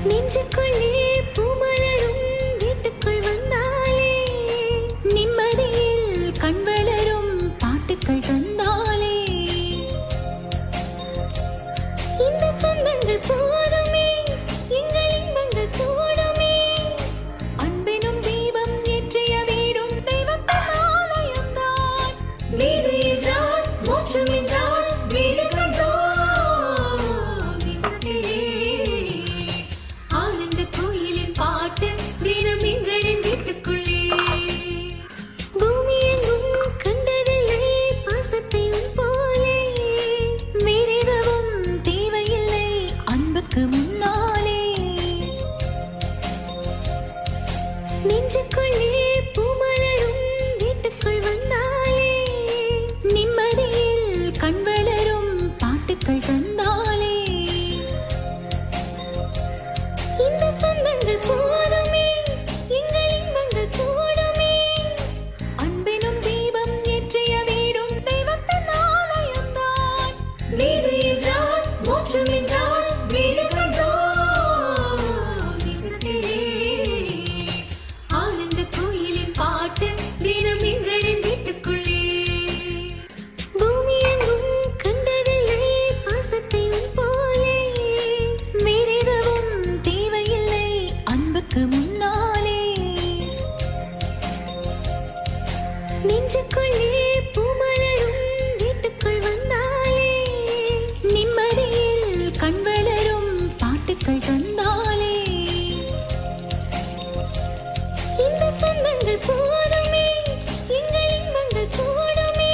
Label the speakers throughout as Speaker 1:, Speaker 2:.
Speaker 1: நெஞ்சுக்குள்ளே பூமலரும் வீட்டுக்குள் வந்தாலே நிம்மதியில் கண் வளரும் பாட்டுக்கள் தந்தாலே இந்த சொந்தங்கள் போதுமே எங்கள் இன்பங்கள் கூடுமே அன்பெனும் தீபம் ஏற்றிய வீடும் தெய்வத்தின் ஆலயம்தான் வீடு என்றால் மோட்சம் என்றால் வீடு கண்டோம் விசத்திலே ஆனந்த கோயிலின் பாட்டு தினம் எங்களின் வீட்டுக்குள்ளே பூமி எங்கும் கண்டதில்லை பாசத்தை உன் போலே வேறெதுவும் தேவையில்லை அன்புக்கு முன்னாலே நெஞ்சுக்குள்ளே பூமலரும் வீட்டுக்குள் வந்தாலே நிம்மதியில் கண் வளரும் பாட்டுக்கள் தந்தாலே இந்த சொந்தங்கள் போதுமே எங்கள் இன்பங்கள் கூடுமே அன்பெனும் தீபம் ஏற்றிய வீடும் தெய்வத்தின் ஆலயம்தான் வீடு என்றால் மோட்சம் என்றால் வீடு கண்டோம் விசத்திலே ஆனந்த கோயிலின் பாட்டு தினம் எங்களின் வீட்டுக்குள்ளே பூமி எங்கும் கண்டதில்லை பாசத்தை உன் போலே வேறெதுவும் தேவையில்லை அன்புக்கு முன்னாலே நெஞ்சுக்குள்ளே பூமலரும் வீட்டுக்குள் வந்தாலே நிம்மதியில் கண் வளரும் பாட்டுக்கள் தந்தாலே இந்த சொந்தங்கள் போதுமே எங்கள் இன்பங்கள் கூடுமே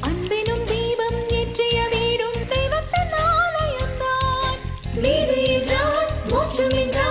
Speaker 1: அன்பெனும் தீபம் ஏற்றிய வீடும் தெய்வத்தின் ஆலயம்தான் வீடு என்றால் மோட்சம் என்றால்